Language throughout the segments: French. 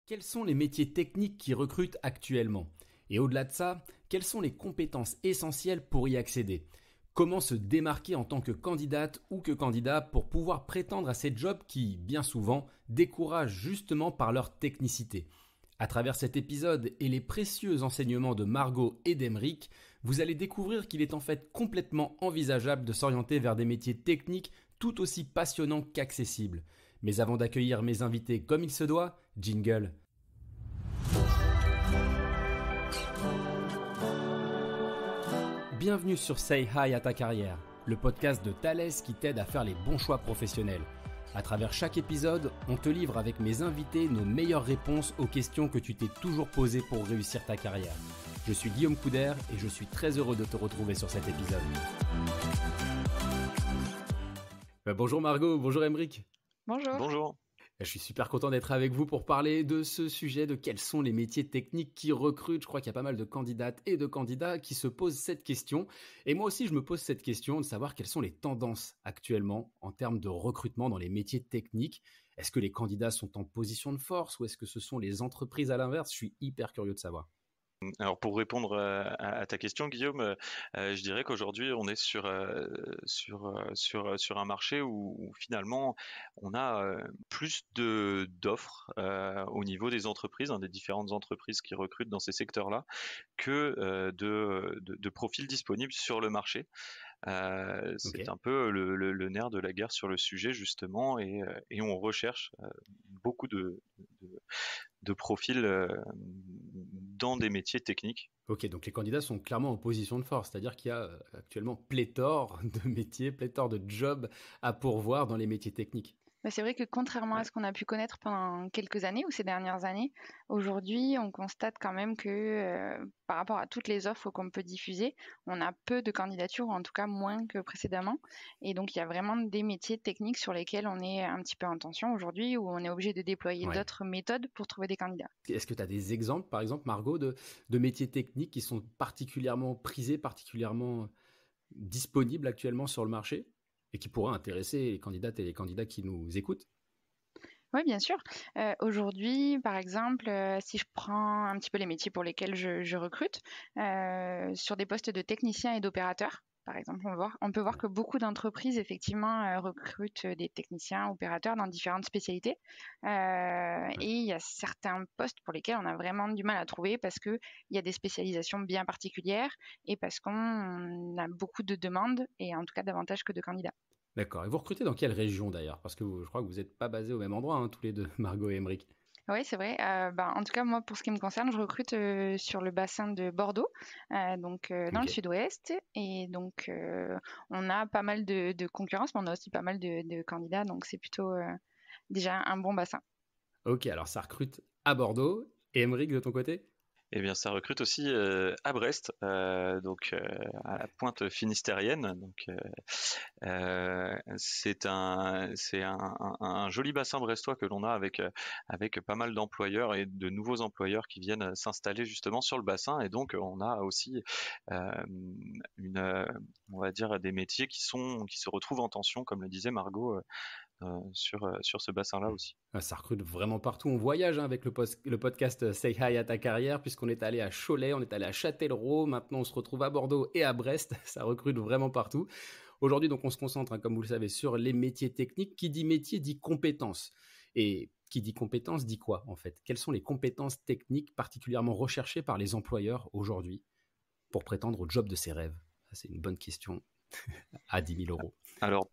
Quels sont les métiers techniques qui recrutent actuellement? Et au-delà de ça, quelles sont les compétences essentielles pour y accéder? Comment se démarquer en tant que candidate ou que candidat pour pouvoir prétendre à ces jobs qui, bien souvent, découragent justement par leur technicité? À travers cet épisode et les précieux enseignements de Margot et d'Emeric, vous allez découvrir qu'il est en fait complètement envisageable de s'orienter vers des métiers techniques tout aussi passionnants qu'accessibles. Mais avant d'accueillir mes invités comme il se doit, jingle. Bienvenue sur Say Hi à ta carrière, le podcast de Thales qui t'aide à faire les bons choix professionnels. À travers chaque épisode, on te livre avec mes invités nos meilleures réponses aux questions que tu t'es toujours posées pour réussir ta carrière. Je suis Guillaume Couder et je suis très heureux de te retrouver sur cet épisode. Bonjour Margot, bonjour Emeric. Bonjour. Bonjour. Je suis super content d'être avec vous pour parler de ce sujet, de quels sont les métiers techniques qui recrutent. Je crois qu'il y a pas mal de candidates et de candidats qui se posent cette question. Et moi aussi, je me pose cette question de savoir quelles sont les tendances actuellement en termes de recrutement dans les métiers techniques. Est-ce que les candidats sont en position de force ou est-ce que ce sont les entreprises à l'inverse? Je suis hyper curieux de savoir. Alors pour répondre à ta question, Guillaume, je dirais qu'aujourd'hui on est sur un marché où finalement on a plus d'offres au niveau des entreprises, des différentes entreprises qui recrutent dans ces secteurs-là, que de profils disponibles sur le marché. C'est un peu le nerf de la guerre sur le sujet justement, et on recherche beaucoup de profils dans des métiers techniques. Ok, donc les candidats sont clairement en position de force, c'est-à-dire qu'il y a actuellement pléthore de métiers, pléthore de jobs à pourvoir dans les métiers techniques. C'est vrai que contrairement à ce qu'on a pu connaître pendant quelques années ou ces dernières années, aujourd'hui, on constate quand même que par rapport à toutes les offres qu'on peut diffuser, on a peu de candidatures, ou en tout cas moins que précédemment. Et donc, il y a vraiment des métiers techniques sur lesquels on est un petit peu en tension aujourd'hui, où on est obligé de déployer d'autres méthodes pour trouver des candidats. Est-ce que tu as des exemples, par exemple, Margot, de métiers techniques qui sont particulièrement prisés, particulièrement disponibles actuellement sur le marché et qui pourraient intéresser les candidates et les candidats qui nous écoutent? Oui, bien sûr. Aujourd'hui, par exemple, si je prends un petit peu les métiers pour lesquels je recrute, sur des postes de techniciens et d'opérateurs, par exemple, on peut voir que beaucoup d'entreprises, effectivement, recrutent des techniciens, opérateurs dans différentes spécialités. Et il y a certains postes pour lesquels on a vraiment du mal à trouver parce qu'il y a des spécialisations bien particulières et parce qu'on a beaucoup de demandes et en tout cas davantage que de candidats. D'accord. Et vous recrutez dans quelle région d'ailleurs? Parce que je crois que vous n'êtes pas basés au même endroit, tous les deux, Margot et Emeric. Oui, c'est vrai. En tout cas, moi, pour ce qui me concerne, je recrute sur le bassin de Bordeaux, dans le sud-ouest. Et donc, on a pas mal de concurrence, mais on a aussi pas mal de candidats. Donc, c'est plutôt déjà un bon bassin. Ok, alors ça recrute à Bordeaux. Et Emeric, de ton côté? Eh bien, ça recrute aussi à Brest, à la pointe finistérienne. Donc, c'est un joli bassin brestois que l'on a avec pas mal d'employeurs et de nouveaux employeurs qui viennent s'installer justement sur le bassin. Et donc, on a aussi on va dire des métiers qui se retrouvent en tension, comme le disait Margot. Sur ce bassin-là aussi. Ça recrute vraiment partout. On voyage avec le podcast Say Hi à ta carrière, puisqu'on est allé à Cholet, on est allé à Châtellerault, maintenant on se retrouve à Bordeaux et à Brest. Ça recrute vraiment partout. Aujourd'hui, donc, on se concentre, comme vous le savez, sur les métiers techniques. Qui dit métier dit compétences. Et qui dit compétences dit quoi, en fait? Quelles sont les compétences techniques particulièrement recherchées par les employeurs aujourd'hui pour prétendre au job de ses rêves? C'est une bonne question à 10 000 euros. Alors,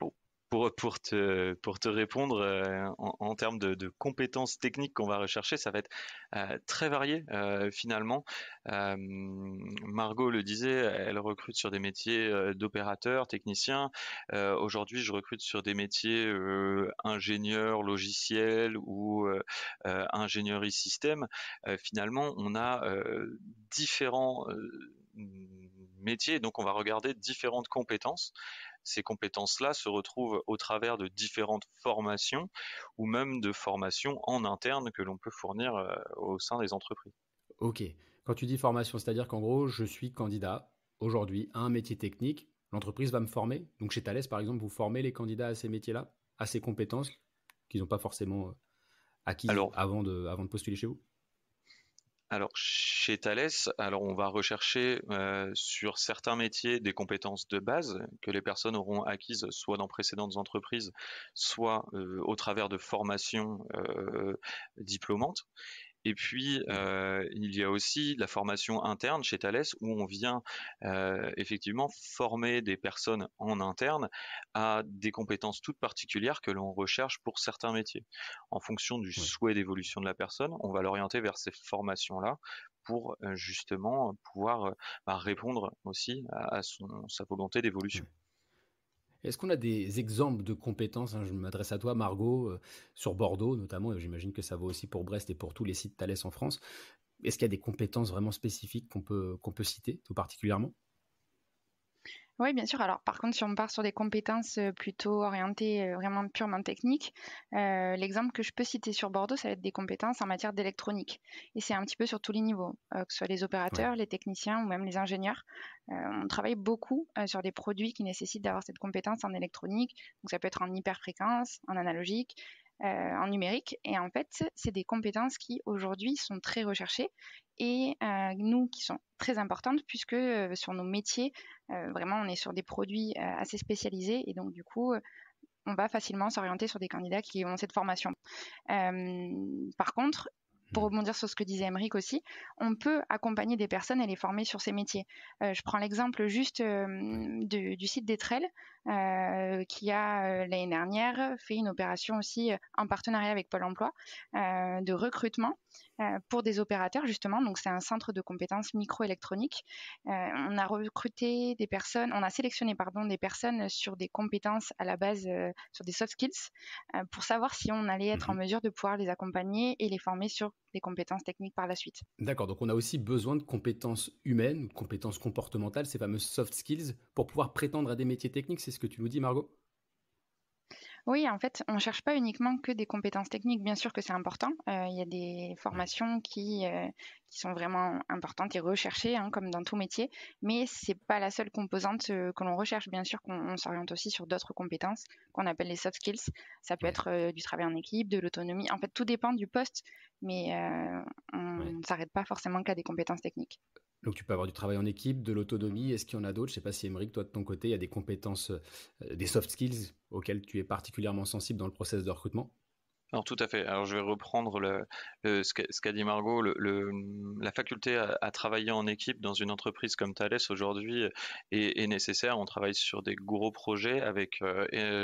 pour te répondre, en termes de compétences techniques qu'on va rechercher, ça va être très varié finalement. Margot le disait, elle recrute sur des métiers d'opérateurs, techniciens. Aujourd'hui, je recrute sur des métiers ingénieur logiciel ou ingénierie système. Finalement, on a différents métiers, donc on va regarder différentes compétences. Ces compétences-là se retrouvent au travers de différentes formations ou même de formations en interne que l'on peut fournir au sein des entreprises. Ok. Quand tu dis formation, c'est-à-dire qu'en gros, je suis candidat aujourd'hui à un métier technique, l'entreprise va me former. Donc chez Thales, par exemple, vous formez les candidats à ces métiers-là, à ces compétences qu'ils n'ont pas forcément acquises avant de postuler chez vous? Alors, chez Thales, on va rechercher sur certains métiers des compétences de base que les personnes auront acquises soit dans précédentes entreprises, soit au travers de formations diplômantes. Et puis, il y a aussi la formation interne chez Thales où on vient effectivement former des personnes en interne à des compétences toutes particulières que l'on recherche pour certains métiers. En fonction du Ouais. souhait d'évolution de la personne, on va l'orienter vers ces formations-là pour justement pouvoir répondre aussi à sa volonté d'évolution. Ouais. Est-ce qu'on a des exemples de compétences, je m'adresse à toi Margot, sur Bordeaux notamment, et j'imagine que ça vaut aussi pour Brest et pour tous les sites Thales en France. Est-ce qu'il y a des compétences vraiment spécifiques qu'on peut citer tout particulièrement? Oui, bien sûr. Alors, par contre, si on part sur des compétences plutôt orientées vraiment purement techniques, l'exemple que je peux citer sur Bordeaux, ça va être des compétences en matière d'électronique. Et c'est un petit peu sur tous les niveaux, que ce soit les Ouais. opérateurs, les techniciens ou même les ingénieurs. On travaille beaucoup sur des produits qui nécessitent d'avoir cette compétence en électronique. Donc, ça peut être en hyperfréquence, en analogique, en numérique. Et en fait, c'est des compétences qui aujourd'hui sont très recherchées et nous qui sont très importantes puisque sur nos métiers, vraiment on est sur des produits assez spécialisés et donc du coup on va facilement s'orienter sur des candidats qui ont cette formation. Par contre, pour Hmm. rebondir sur ce que disait Emeric aussi, on peut accompagner des personnes et les former sur ces métiers. Je prends l'exemple juste Ouais. du site d'Etrel, qui a l'année dernière fait une opération aussi en partenariat avec Pôle Emploi de recrutement pour des opérateurs justement. Donc c'est un centre de compétences microélectroniques. On a recruté des personnes, on a sélectionné des personnes sur des compétences à la base, sur des soft skills, pour savoir si on allait être en Mhm. mesure de pouvoir les accompagner et les former sur des compétences techniques par la suite. D'accord, donc on a aussi besoin de compétences humaines, de compétences comportementales, ces fameuses soft skills, pour pouvoir prétendre à des métiers techniques, c'est ce que tu nous dis, Margot? Oui, en fait, on ne cherche pas uniquement que des compétences techniques. Bien sûr que c'est important. Il y a des Ouais. formations qui sont vraiment importantes et recherchées, hein, comme dans tout métier. Mais c'est pas la seule composante que l'on recherche. Bien sûr qu'on s'oriente aussi sur d'autres compétences qu'on appelle les soft skills. Ça peut Ouais. être du travail en équipe, de l'autonomie. En fait, tout dépend du poste, mais on Ouais. ne s'arrête pas forcément qu'à des compétences techniques. Donc tu peux avoir du travail en équipe, de l'autonomie. Est-ce qu'il y en a d'autres? Je ne sais pas si Émeric, toi de ton côté, il y a des compétences, des soft skills auxquelles tu es particulièrement sensible dans le process de recrutement? Alors tout à fait. Alors je vais reprendre ce qu'a dit Margot. La faculté à travailler en équipe dans une entreprise comme Thales aujourd'hui est nécessaire. On travaille sur des gros projets avec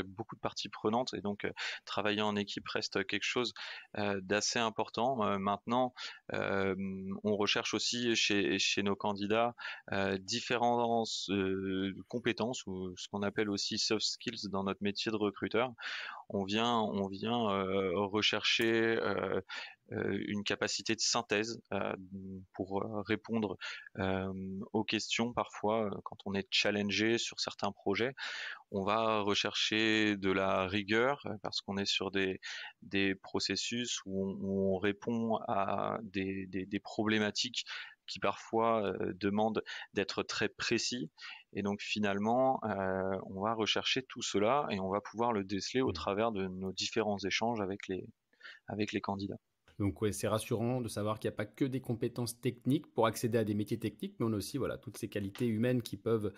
beaucoup de parties prenantes et donc travailler en équipe reste quelque chose d'assez important. Maintenant, euh, on recherche aussi chez nos candidats différentes compétences ou ce qu'on appelle aussi soft skills dans notre métier de recruteur. On vient rechercher une capacité de synthèse pour répondre aux questions parfois quand on est challengé sur certains projets. On va rechercher de la rigueur parce qu'on est sur des processus où on répond à des problématiques qui parfois demandent d'être très précis. Et donc finalement, on va rechercher tout cela et on va pouvoir le déceler au Hmm. travers de nos différents échanges avec les candidats. Donc ouais, c'est rassurant de savoir qu'il n'y a pas que des compétences techniques pour accéder à des métiers techniques, mais on a aussi voilà, toutes ces qualités humaines qui peuvent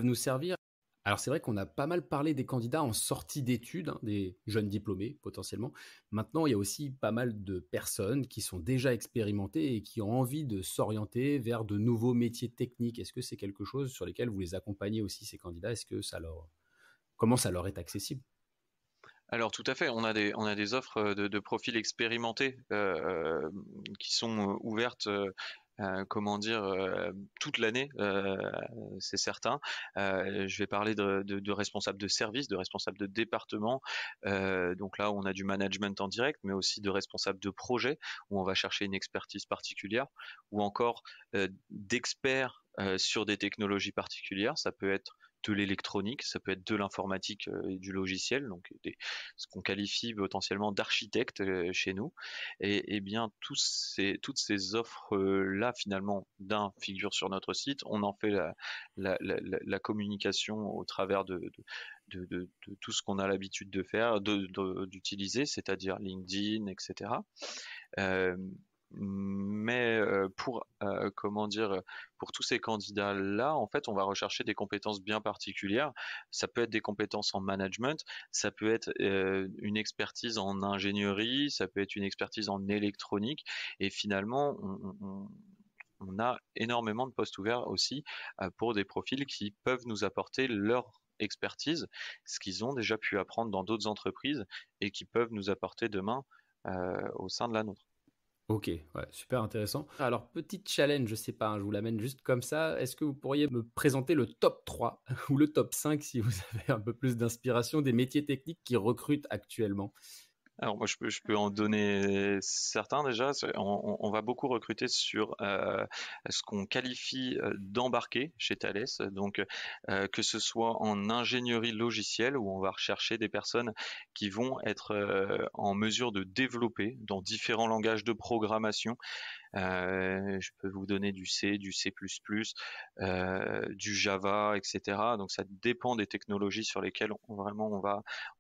nous servir. Alors c'est vrai qu'on a pas mal parlé des candidats en sortie d'études, hein, des jeunes diplômés potentiellement. Maintenant, il y a aussi pas mal de personnes qui sont déjà expérimentées et qui ont envie de s'orienter vers de nouveaux métiers techniques. Est-ce que c'est quelque chose sur lesquels vous les accompagnez aussi, ces candidats? Est-ce que comment ça leur est accessible? Alors tout à fait, on a des offres de profils expérimentés qui sont ouvertes. Comment dire, toute l'année, c'est certain. Je vais parler de responsables de service, de responsables de département. Donc là, on a du management en direct, mais aussi de responsables de projet, où on va chercher une expertise particulière, ou encore d'experts sur des technologies particulières. Ça peut être de l'électronique, ça peut être de l'informatique et du logiciel, donc ce qu'on qualifie potentiellement d'architectes chez nous. Et bien toutes ces offres-là, finalement, figurent sur notre site. On en fait la communication au travers de tout ce qu'on a l'habitude de faire, d'utiliser, c'est-à-dire LinkedIn, etc. Mais pour tous ces candidats-là, en fait, on va rechercher des compétences bien particulières. Ça peut être des compétences en management, ça peut être une expertise en ingénierie, ça peut être une expertise en électronique. Et finalement, on a énormément de postes ouverts aussi pour des profils qui peuvent nous apporter leur expertise, ce qu'ils ont déjà pu apprendre dans d'autres entreprises et qui peuvent nous apporter demain au sein de la nôtre. Ok, ouais, super intéressant. Alors, petit challenge, je sais pas, je vous l'amène juste comme ça. Est-ce que vous pourriez me présenter le top 3 ou le top 5 si vous avez un peu plus d'inspiration des métiers techniques qui recrutent actuellement? Alors moi je peux en donner certains déjà. On va beaucoup recruter sur ce qu'on qualifie d'embarqué chez Thales. Donc que ce soit en ingénierie logicielle où on va rechercher des personnes qui vont être en mesure de développer dans différents langages de programmation. Je peux vous donner du C, du C++, du Java, etc. Donc ça dépend des technologies sur lesquelles on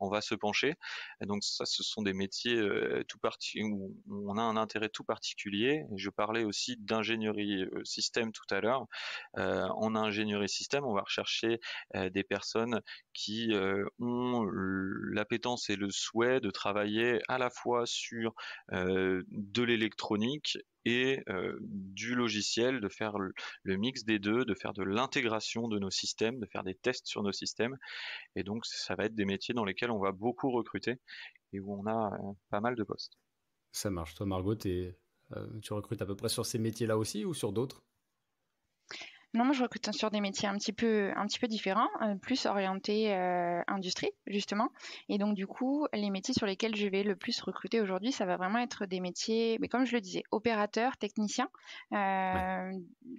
va se pencher. Et donc ça, ce sont des métiers où on a un intérêt tout particulier. Et je parlais aussi d'ingénierie système tout à l'heure. En ingénierie système, on va rechercher des personnes qui ont l'appétence et le souhait de travailler à la fois sur de l'électronique et du logiciel, de faire le mix des deux, de faire de l'intégration de nos systèmes, de faire des tests sur nos systèmes. Et donc, ça va être des métiers dans lesquels on va beaucoup recruter et où on a pas mal de postes. Ça marche. Toi, Margot, tu recrutes à peu près sur ces métiers-là aussi ou sur d'autres? Non, moi je recrute sur des métiers un petit peu différents, plus orientés industrie justement. Et donc du coup, les métiers sur lesquels je vais le plus recruter aujourd'hui, ça va vraiment être des métiers, mais comme je le disais, opérateurs, techniciens, Ouais.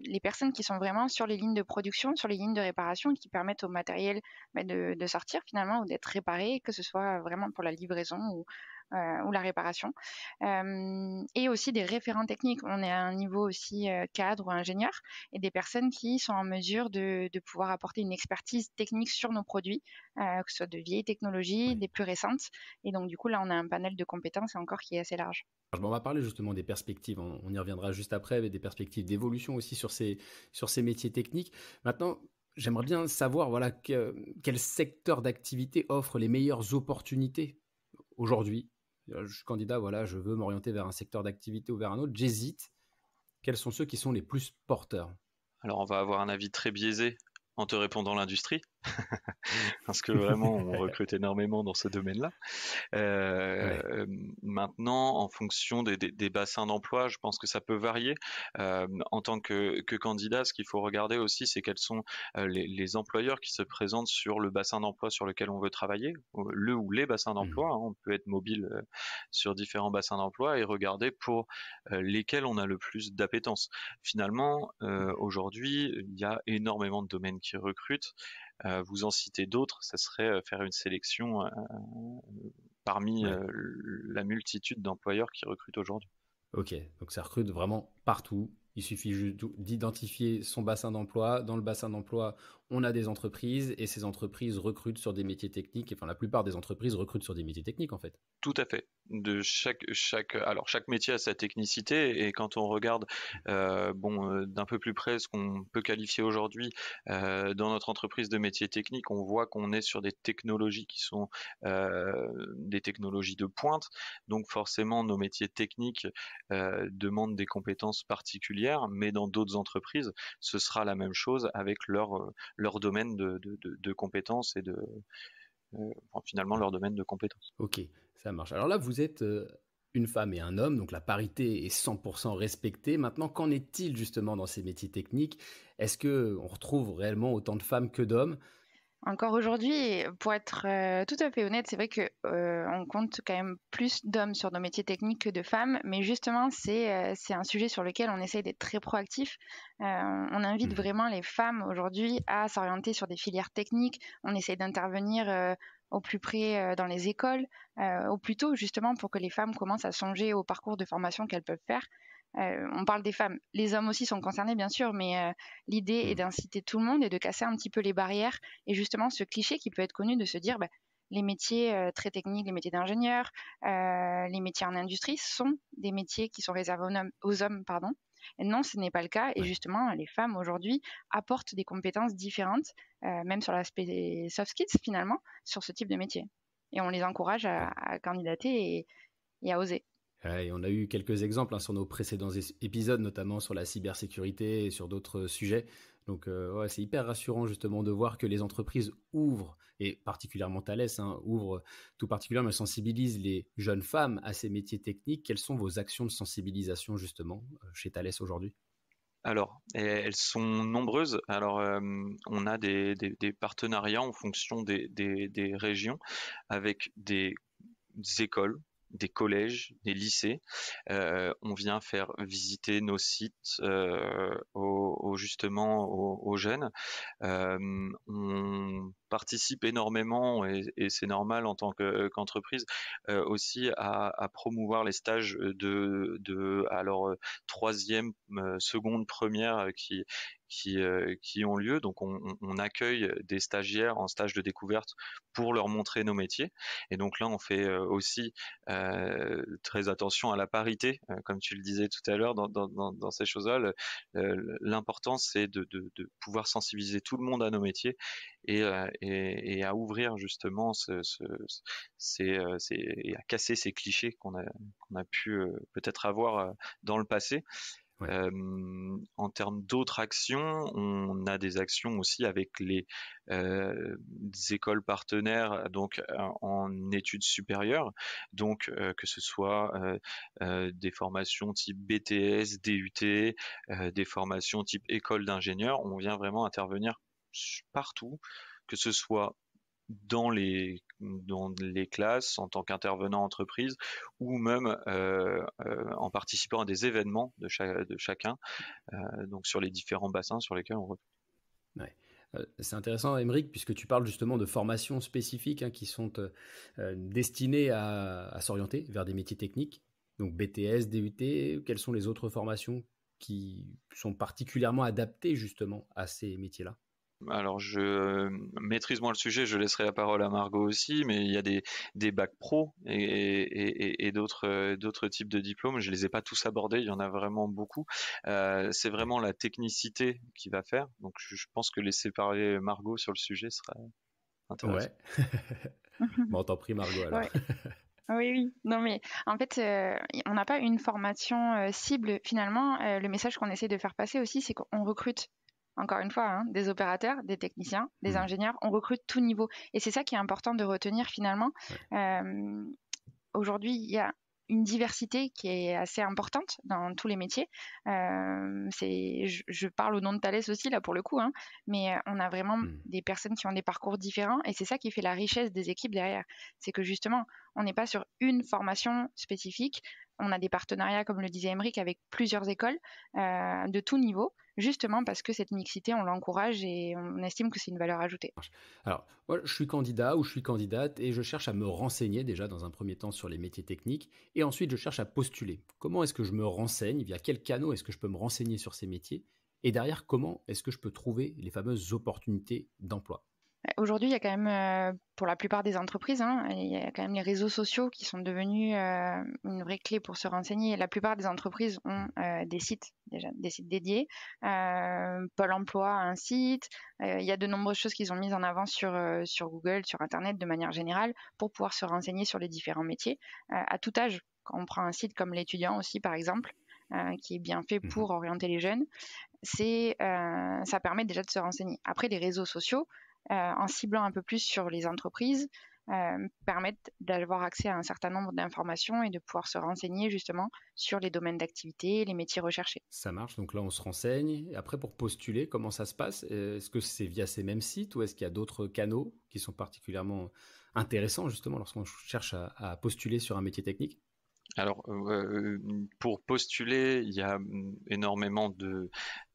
les personnes qui sont vraiment sur les lignes de production, sur les lignes de réparation, qui permettent au matériel de sortir finalement ou d'être réparé, que ce soit vraiment pour la livraison ou la réparation. Et aussi des référents techniques. On est à un niveau aussi cadre ou ingénieur et des personnes qui sont en mesure de pouvoir apporter une expertise technique sur nos produits, que ce soit de vieilles technologies, Ouais. des plus récentes. Et donc, du coup, là, on a un panel de compétences encore qui est assez large. On va parler justement des perspectives, on y reviendra juste après, mais des perspectives d'évolution aussi sur ces métiers techniques. Maintenant, j'aimerais bien savoir voilà, quel secteur d'activité offre les meilleures opportunités aujourd'hui. Je suis candidat, voilà, je veux m'orienter vers un secteur d'activité ou vers un autre, j'hésite. Quels sont ceux qui sont les plus porteurs? Alors, on va avoir un avis très biaisé en te répondant l'industrie, parce que vraiment, on recrute énormément dans ce domaine-là. Ouais. Maintenant, en fonction des bassins d'emploi, je pense que ça peut varier. En tant que candidat, ce qu'il faut regarder aussi, c'est quels sont les employeurs qui se présentent sur le bassin d'emploi sur lequel on veut travailler, le ou les bassins Mhm. d'emploi. Hein. On peut être mobile sur différents bassins d'emploi et regarder pour lesquels on a le plus d'appétence. Finalement, aujourd'hui, il y a énormément de domaines qui recrutent. Vous en citez d'autres, ça serait faire une sélection parmi Ouais. la multitude d'employeurs qui recrutent aujourd'hui. Ok, donc ça recrute vraiment partout. Il suffit juste d'identifier son bassin d'emploi. Dans le bassin d'emploi, on a des entreprises et ces entreprises recrutent sur des métiers techniques. Enfin, la plupart des entreprises recrutent sur des métiers techniques en fait. Tout à fait. Alors chaque métier a sa technicité et quand on regarde d'un peu plus près ce qu'on peut qualifier aujourd'hui dans notre entreprise de métiers techniques, on voit qu'on est sur des technologies qui sont des technologies de pointe. Donc forcément, nos métiers techniques demandent des compétences particulières, mais dans d'autres entreprises, ce sera la même chose avec leur domaine de compétences et finalement Ouais. leur domaine de compétences. Ok, ça marche. Alors là, vous êtes une femme et un homme, donc la parité est 100% respectée. Maintenant, qu'en est-il justement dans ces métiers techniques? Est-ce qu'on retrouve réellement autant de femmes que d'hommes? Encore aujourd'hui, pour être tout à fait honnête, c'est vrai que on compte quand même plus d'hommes sur nos métiers techniques que de femmes, mais justement, c'est un sujet sur lequel on essaye d'être très proactif. On invite Mhm. vraiment les femmes aujourd'hui à s'orienter sur des filières techniques. On essaye d'intervenir au plus près dans les écoles, au plus tôt justement pour que les femmes commencent à songer au parcours de formation qu'elles peuvent faire. On parle des femmes, les hommes aussi sont concernés bien sûr, mais l'idée est d'inciter tout le monde et de casser un petit peu les barrières et justement ce cliché qui peut être connu de se dire les métiers très techniques, les métiers d'ingénieur, les métiers en industrie sont des métiers qui sont réservés aux hommes, pardon. Et non, ce n'est pas le cas. Et justement, les femmes aujourd'hui apportent des compétences différentes, même sur l'aspect soft skills finalement, sur ce type de métier. Et on les encourage à candidater et à oser. Et on a eu quelques exemples sur nos précédents épisodes, notamment sur la cybersécurité et sur d'autres sujets. Donc c'est hyper rassurant justement de voir que les entreprises ouvrent, et particulièrement Thales, ouvre tout particulièrement, mais sensibilise les jeunes femmes à ces métiers techniques. Quelles sont vos actions de sensibilisation justement chez Thales aujourd'hui ? Alors, elles sont nombreuses. Alors, on a des partenariats en fonction des régions avec des écoles, des collèges, des lycées. On vient faire visiter nos sites justement aux jeunes. On participe énormément et c'est normal en tant qu'entreprise aussi à promouvoir les stages alors troisième, seconde, première qui ont lieu. Donc on accueille des stagiaires en stage de découverte pour leur montrer nos métiers. Et donc là on fait aussi très attention à la parité, comme tu le disais tout à l'heure dans ces choses-là. L'important c'est de pouvoir sensibiliser tout le monde à nos métiers et à ouvrir justement et à casser ces clichés qu'on a pu peut-être avoir dans le passé. En termes d'autres actions, on a des actions aussi avec les écoles partenaires, donc en études supérieures, donc que ce soit des formations type BTS, DUT, des formations type école d'ingénieur. On vient vraiment intervenir partout, que ce soit dans les classes en tant qu'intervenant entreprise ou même en participant à des événements de chacun, donc sur les différents bassins sur lesquels on recrute. Ouais. C'est intéressant, Aymeric, puisque tu parles justement de formations spécifiques qui sont destinées à s'orienter vers des métiers techniques, donc BTS, DUT. Quelles sont les autres formations qui sont particulièrement adaptées justement à ces métiers-là ? Alors, je maîtrise moins le sujet, je laisserai la parole à Margot aussi, mais il y a des bacs pro et d'autres types de diplômes. Je les ai pas tous abordés, il y en a vraiment beaucoup. C'est vraiment la technicité qui va faire. Donc, je pense que laisser parler Margot sur le sujet sera intéressant. Ouais. Bon, t'en prie, Margot, alors. Ouais. Oui. Non, mais en fait, on n'a pas une formation cible. Finalement, le message qu'on essaie de faire passer aussi, c'est qu'on recrute. Encore une fois, des opérateurs, des techniciens, des ingénieurs, on recrute tout niveau. Et c'est ça qui est important de retenir finalement. Aujourd'hui, il y a une diversité qui est assez importante dans tous les métiers. Je parle au nom de Thales aussi, là, pour le coup, mais on a vraiment des personnes qui ont des parcours différents et c'est ça qui fait la richesse des équipes derrière. C'est que justement, on n'est pas sur une formation spécifique. On a des partenariats, comme le disait Aymeric, avec plusieurs écoles de tout niveau, justement parce que cette mixité, on l'encourage et on estime que c'est une valeur ajoutée. Alors, moi, je suis candidat ou je suis candidate et je cherche à me renseigner déjà dans un premier temps sur les métiers techniques et ensuite je cherche à postuler. Comment est-ce que je me renseigne ? Via quel canal est-ce que je peux me renseigner sur ces métiers ? Et derrière, comment est-ce que je peux trouver les fameuses opportunités d'emploi ? Aujourd'hui, il y a quand même, pour la plupart des entreprises, il y a quand même les réseaux sociaux qui sont devenus une vraie clé pour se renseigner. La plupart des entreprises ont des sites dédiés. Pôle emploi a un site. Il y a de nombreuses choses qu'ils ont mises en avant sur Google, sur Internet de manière générale, pour pouvoir se renseigner sur les différents métiers. À tout âge, quand on prend un site comme l'étudiant aussi, par exemple, qui est bien fait pour orienter les jeunes, ça permet déjà de se renseigner. Après, les réseaux sociaux, en ciblant un peu plus sur les entreprises, permettent d'avoir accès à un certain nombre d'informations et de pouvoir se renseigner justement sur les domaines d'activité, les métiers recherchés. Ça marche, donc là on se renseigne. Et après, pour postuler, comment ça se passe ? Est-ce que c'est via ces mêmes sites ou est-ce qu'il y a d'autres canaux qui sont particulièrement intéressants justement lorsqu'on cherche à postuler sur un métier technique ? Alors, pour postuler, il y a énormément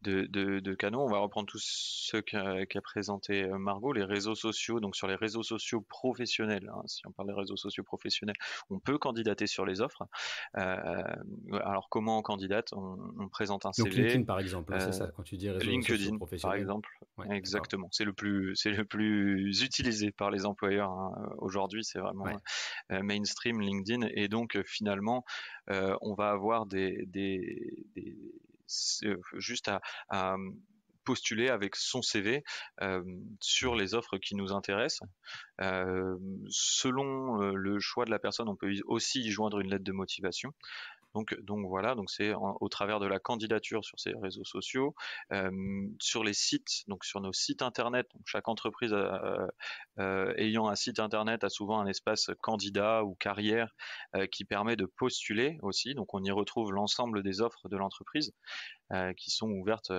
de canaux. On va reprendre tous ceux qu'a présenté Margot, les réseaux sociaux. Donc sur les réseaux sociaux professionnels, hein, si on parle des réseaux sociaux professionnels, on peut candidater sur les offres. Alors comment on candidate? On présente un Donc CV. LinkedIn par exemple, c'est ça, quand tu dis réseaux sociaux LinkedIn, par professionnels. exemple, Ouais, exactement. C'est le plus utilisé par les employeurs, hein. Aujourd'hui, c'est vraiment mainstream LinkedIn. Et donc finalement, on va avoir juste à postuler avec son CV sur les offres qui nous intéressent. Selon le choix de la personne, on peut aussi y joindre une lettre de motivation. Donc voilà, donc c'est au travers de la candidature sur ces réseaux sociaux, sur les sites, donc sur nos sites internet. Donc chaque entreprise ayant un site internet a souvent un espace candidat ou carrière qui permet de postuler aussi. Donc on y retrouve l'ensemble des offres de l'entreprise qui sont ouvertes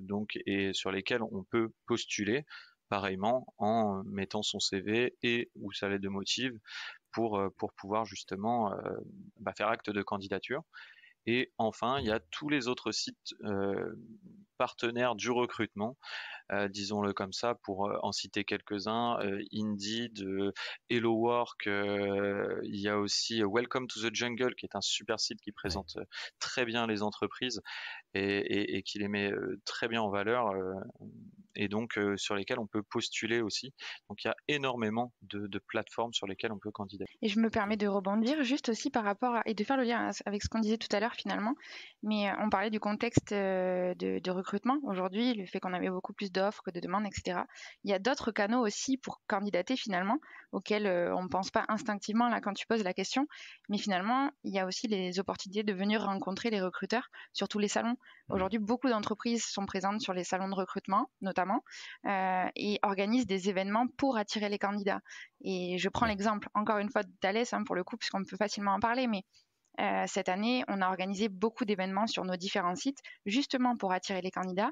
donc et sur lesquelles on peut postuler pareillement en mettant son CV et ou sa lettre de motive pour pouvoir justement faire acte de candidature. Et enfin, il y a tous les autres sites partenaires du recrutement, disons-le comme ça, pour en citer quelques-uns, Indeed, Hello Work, il y a aussi Welcome to the Jungle, qui est un super site qui présente très bien les entreprises et qui les met très bien en valeur, et donc sur lesquelles on peut postuler aussi. Donc il y a énormément de plateformes sur lesquelles on peut candidater. Et je me permets de rebondir juste aussi par rapport et de faire le lien avec ce qu'on disait tout à l'heure finalement, mais on parlait du contexte de recrutement aujourd'hui, le fait qu'on avait beaucoup plus d'offres que de demandes, etc. Il y a d'autres canaux aussi pour candidater finalement, auxquels on ne pense pas instinctivement là quand tu poses la question, mais finalement il y a aussi les opportunités de venir rencontrer les recruteurs sur tous les salons. Aujourd'hui, beaucoup d'entreprises sont présentes sur les salons de recrutement notamment et organisent des événements pour attirer les candidats. Et je prends l'exemple, encore une fois, d'Alès, pour le coup, puisqu'on peut facilement en parler, mais cette année, on a organisé beaucoup d'événements sur nos différents sites, justement pour attirer les candidats,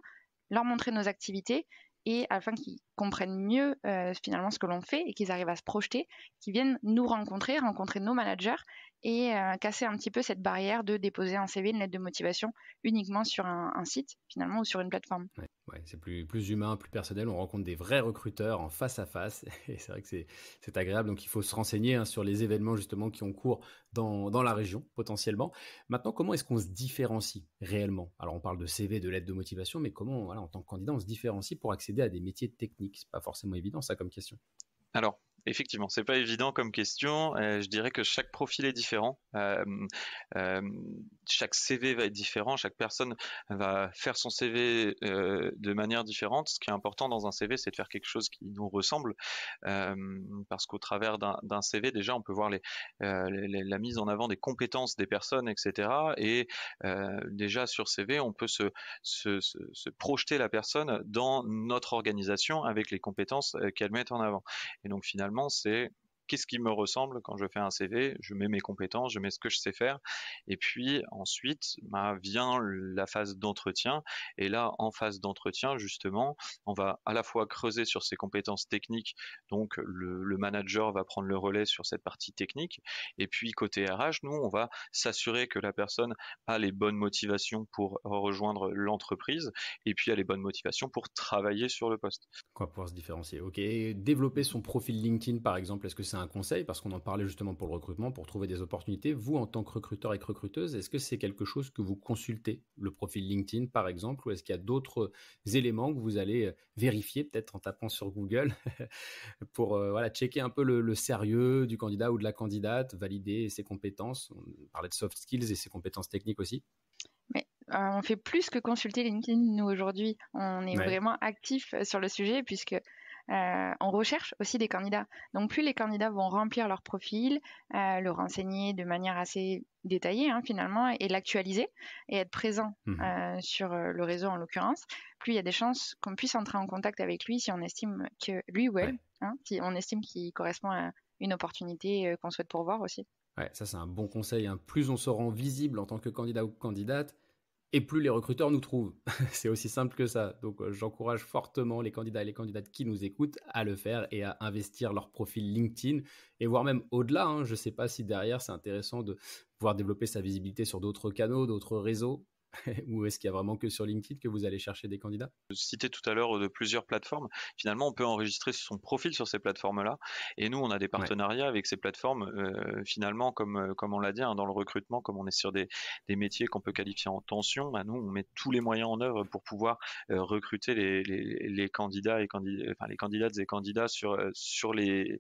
leur montrer nos activités, et afin qu'ils comprennent mieux finalement ce que l'on fait et qu'ils arrivent à se projeter, qu'ils viennent nous rencontrer nos managers, et casser un petit peu cette barrière de déposer un CV, une lettre de motivation uniquement sur un site, finalement, ou sur une plateforme. Ouais, c'est plus humain, plus personnel. On rencontre des vrais recruteurs en face à face. Et c'est vrai que c'est agréable. Donc, il faut se renseigner sur les événements justement qui ont cours dans la région, potentiellement. Maintenant, comment est-ce qu'on se différencie réellement? Alors, on parle de CV, de lettre de motivation, mais comment, voilà, en tant que candidat, on se différencie pour accéder à des métiers techniques? C'est pas forcément évident, ça, comme question. Alors, effectivement, c'est pas évident comme question. Je dirais que chaque profil est différent. Chaque CV va être différent. Chaque personne va faire son CV de manière différente. Ce qui est important dans un CV, c'est de faire quelque chose qui nous ressemble, parce qu'au travers d'un CV, déjà, on peut voir la mise en avant des compétences des personnes, etc. Et déjà sur CV, on peut se projeter la personne dans notre organisation avec les compétences qu'elle met en avant. Et donc finalement, c'est qu'est-ce qui me ressemble quand je fais un CV? Je mets mes compétences, je mets ce que je sais faire. Et puis ensuite, vient la phase d'entretien. Et là, en phase d'entretien, justement, on va à la fois creuser sur ses compétences techniques. Donc le manager va prendre le relais sur cette partie technique. Et puis côté RH, nous, on va s'assurer que la personne a les bonnes motivations pour rejoindre l'entreprise. Et puis a les bonnes motivations pour travailler sur le poste. Quoi, pour se différencier. Ok. Et développer son profil LinkedIn, par exemple, est-ce que c'est un conseil? Parce qu'on en parlait justement pour le recrutement, pour trouver des opportunités. Vous, en tant que recruteur et recruteuse, est-ce que c'est quelque chose que vous consultez, le profil LinkedIn, par exemple, ou est-ce qu'il y a d'autres éléments que vous allez vérifier, peut-être en tapant sur Google, pour voilà, checker un peu le sérieux du candidat ou de la candidate, valider ses compétences? On parlait de soft skills et ses compétences techniques aussi. Mais on fait plus que consulter LinkedIn, nous, aujourd'hui. On est vraiment actifs sur le sujet, puisque on recherche aussi des candidats. Donc, plus les candidats vont remplir leur profil, le renseigner de manière assez détaillée, finalement, et l'actualiser, et être présent sur le réseau, en l'occurrence, plus il y a des chances qu'on puisse entrer en contact avec lui si on estime que lui ou elle, si on estime qu'il correspond à une opportunité qu'on souhaite pourvoir aussi. Ouais, ça c'est un bon conseil. Plus on se rend visible en tant que candidat ou candidate, et plus les recruteurs nous trouvent. C'est aussi simple que ça. Donc j'encourage fortement les candidats et les candidates qui nous écoutent à le faire et à investir leur profil LinkedIn, et voire même au-delà. Je ne sais pas si derrière c'est intéressant de pouvoir développer sa visibilité sur d'autres canaux, d'autres réseaux. Ou est-ce qu'il y a vraiment que sur LinkedIn que vous allez chercher des candidats? Je citais tout à l'heure de plusieurs plateformes. Finalement, on peut enregistrer son profil sur ces plateformes-là. Et nous, on a des Ouais. partenariats avec ces plateformes. Finalement, comme on l'a dit, hein, dans le recrutement, comme on est sur des métiers qu'on peut qualifier en tension, bah, nous, on met tous les moyens en œuvre pour pouvoir recruter les candidats enfin, les candidates et candidats sur les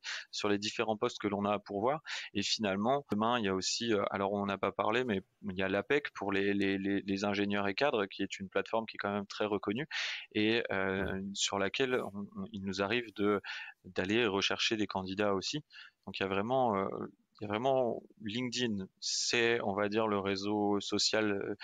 différents postes que l'on a à pourvoir. Et finalement, demain, il y a aussi, alors on n'a pas parlé, mais il y a l'APEC pour les ingénieurs et cadres, qui est une plateforme qui est quand même très reconnue et Ouais. sur laquelle il nous arrive d'aller rechercher des candidats aussi. Donc il y a vraiment LinkedIn, c'est, on va dire, le réseau social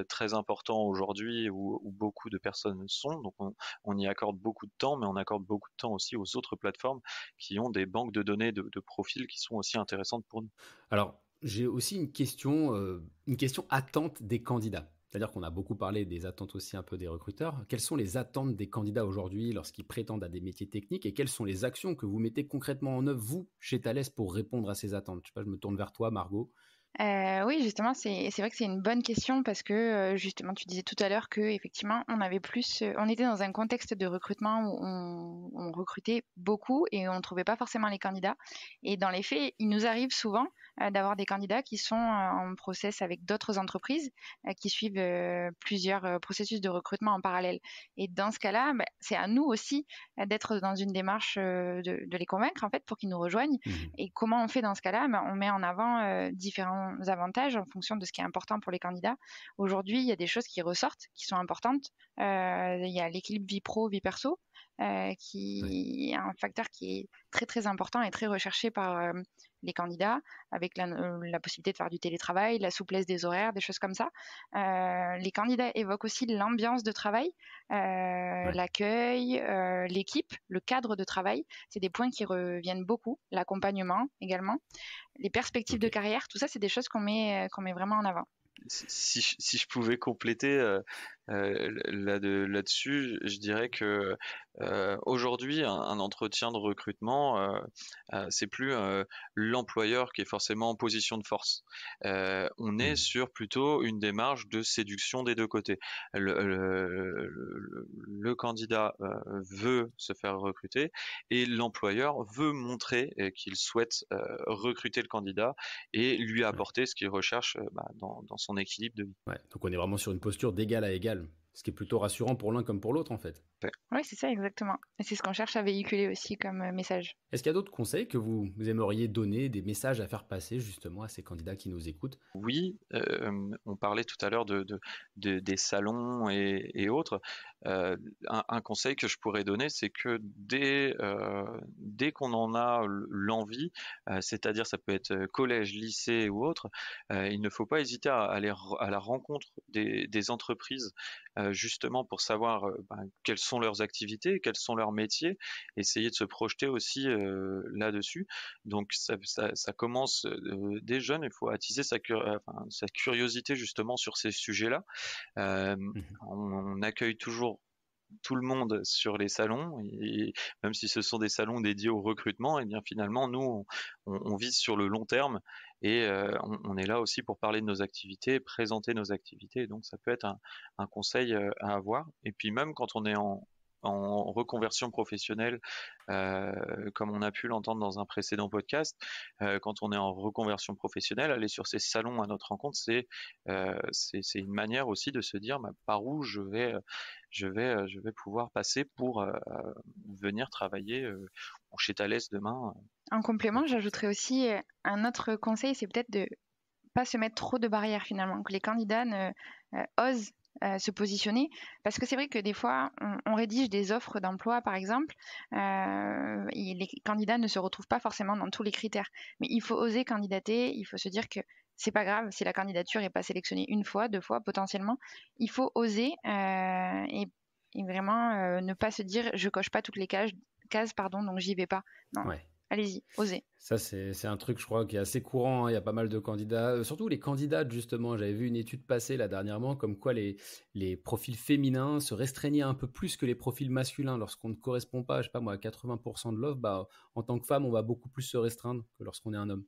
très important aujourd'hui où beaucoup de personnes sont. Donc on y accorde beaucoup de temps, mais on accorde beaucoup de temps aussi aux autres plateformes qui ont des banques de données de profils qui sont aussi intéressantes pour nous. Alors, j'ai aussi une question attente des candidats. C'est-à-dire qu'on a beaucoup parlé des attentes aussi un peu des recruteurs. Quelles sont les attentes des candidats aujourd'hui lorsqu'ils prétendent à des métiers techniques et quelles sont les actions que vous mettez concrètement en œuvre, vous, chez Thales, pour répondre à ces attentes? Je sais pas, je me tourne vers toi, Margot. Oui, justement, c'est vrai que c'est une bonne question parce que, justement, tu disais tout à l'heure qu'effectivement, on était dans un contexte de recrutement où on recrutait beaucoup et on ne trouvait pas forcément les candidats. Et dans les faits, il nous arrive souvent, d'avoir des candidats qui sont, en process avec d'autres entreprises, qui suivent, plusieurs, processus de recrutement en parallèle. Et dans ce cas-là, bah, c'est à nous aussi, d'être dans une démarche, de les convaincre, en fait, pour qu'ils nous rejoignent. Mhm. Et comment on fait dans ce cas-là? Ben, on met en avant différents avantages en fonction de ce qui est important pour les candidats. Aujourd'hui, il y a des choses qui ressortent, qui sont importantes. Il y a l'équilibre vie pro, vie perso, Ouais. qui est un facteur qui est très très important et très recherché par les candidats, avec la possibilité de faire du télétravail, la souplesse des horaires, des choses comme ça. Les candidats évoquent aussi l'ambiance de travail, Ouais. l'accueil, l'équipe, le cadre de travail. C'est des points qui reviennent beaucoup. L'accompagnement également. Les perspectives Ok. de carrière, tout ça, c'est des choses qu'on met vraiment en avant. Si je pouvais compléter là-dessus, je dirais que aujourd'hui, un entretien de recrutement, c'est plus l'employeur qui est forcément en position de force. On est Mhm. sur plutôt une démarche de séduction des deux côtés. Le candidat veut se faire recruter et l'employeur veut montrer qu'il souhaite recruter le candidat et lui Ouais. apporter ce qu'il recherche dans son équilibre de vie. Ouais. Donc on est vraiment sur une posture d'égal à égal, ce qui est plutôt rassurant pour l'un comme pour l'autre en fait. Oui, c'est ça exactement. Et c'est ce qu'on cherche à véhiculer aussi comme message. Est-ce qu'il y a d'autres conseils que vous aimeriez donner, des messages à faire passer justement à ces candidats qui nous écoutent? Oui, on parlait tout à l'heure des salons et autres. Un conseil que je pourrais donner, c'est que dès qu'on en a l'envie, c'est-à-dire ça peut être collège, lycée ou autre, il ne faut pas hésiter à aller à la rencontre des entreprises, justement pour savoir quelles sont leurs activités, quels sont leurs métiers, essayer de se projeter aussi là-dessus. Donc ça commence dès jeune, il faut attiser sa curiosité justement sur ces sujets-là. Euh, Mhm. on accueille toujours tout le monde sur les salons, et même si ce sont des salons dédiés au recrutement, et bien finalement nous on vise sur le long terme et on est là aussi pour parler de nos activités, présenter nos activités. Donc ça peut être un conseil à avoir. Et puis même quand on est en reconversion professionnelle, comme on a pu l'entendre dans un précédent podcast, quand on est en reconversion professionnelle, aller sur ces salons à notre rencontre, c'est une manière aussi de se dire par où je vais pouvoir passer pour venir travailler chez Thales demain. En complément, Ok. j'ajouterais aussi un autre conseil, c'est peut-être de pas se mettre trop de barrières finalement, que les candidats osent se positionner. Parce que c'est vrai que des fois, on rédige des offres d'emploi, par exemple, et les candidats ne se retrouvent pas forcément dans tous les critères. Mais il faut oser candidater, il faut se dire que c'est pas grave si la candidature n'est pas sélectionnée une fois, deux fois, potentiellement. Il faut oser et vraiment ne pas se dire je coche pas toutes les cases pardon, donc j'y vais pas. Non, Ouais. allez-y, osez. Ça, c'est un truc, je crois, qui est assez courant, hein. Il y a pas mal de candidats, surtout les candidates, justement. J'avais vu une étude passer là dernièrement, comme quoi les profils féminins se restreignaient un peu plus que les profils masculins. Lorsqu'on ne correspond pas, je sais pas moi, à 80% de l'offre, bah, en tant que femme, on va beaucoup plus se restreindre que lorsqu'on est un homme.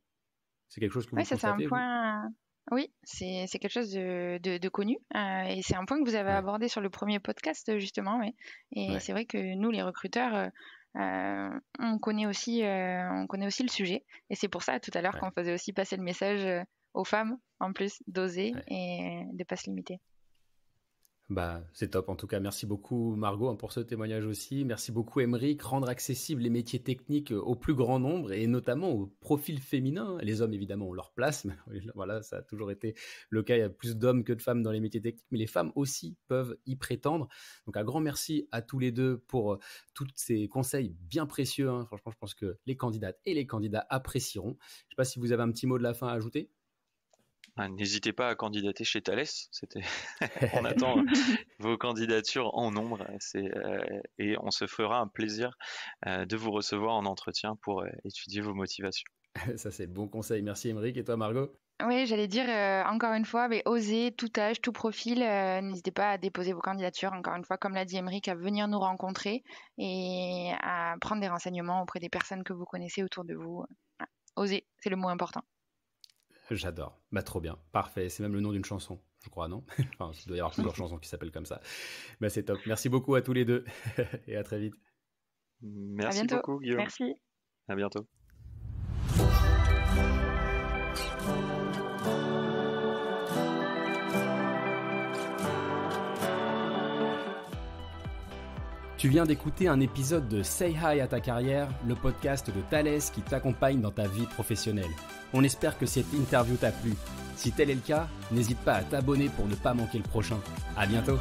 C'est quelque chose que Oui, vous ça c'est un constatez, vous? point. Oui, c'est quelque chose de connu et c'est un point que vous avez abordé sur le premier podcast justement. Ouais. Et c'est vrai que nous, les recruteurs, on connaît aussi le sujet et c'est pour ça tout à l'heure qu'on faisait aussi passer le message aux femmes en plus d'oser et de pas se limiter. Bah, c'est top. En tout cas, merci beaucoup Margot pour ce témoignage aussi. Merci beaucoup Aymeric. Rendre accessibles les métiers techniques au plus grand nombre et notamment au profil féminin. Les hommes, évidemment, ont leur place. Mais voilà, ça a toujours été le cas. Il y a plus d'hommes que de femmes dans les métiers techniques, mais les femmes aussi peuvent y prétendre. Donc, un grand merci à tous les deux pour tous ces conseils bien précieux. Franchement, je pense que les candidates et les candidats apprécieront. Je ne sais pas si vous avez un petit mot de la fin à ajouter. N'hésitez pas à candidater chez Thales. On attend vos candidatures en nombre et on se fera un plaisir de vous recevoir en entretien pour étudier vos motivations. Ça, c'est le bon conseil. Merci Aymeric. Et toi, Margot ? Oui, j'allais dire encore une fois, osez, tout âge, tout profil. N'hésitez pas à déposer vos candidatures, encore une fois, comme l'a dit Aymeric, à venir nous rencontrer et à prendre des renseignements auprès des personnes que vous connaissez autour de vous. Osez, c'est le mot important. J'adore. Bah, trop bien. Parfait. C'est même le nom d'une chanson, je crois, non ? Enfin, il doit y avoir plusieurs chansons qui s'appellent comme ça. Bah, c'est top. Merci beaucoup à tous les deux et à très vite. Merci beaucoup, Guillaume. Merci. À bientôt. Tu viens d'écouter un épisode de Say Hi à ta carrière, le podcast de Thales qui t'accompagne dans ta vie professionnelle. On espère que cette interview t'a plu. Si tel est le cas, n'hésite pas à t'abonner pour ne pas manquer le prochain. À bientôt.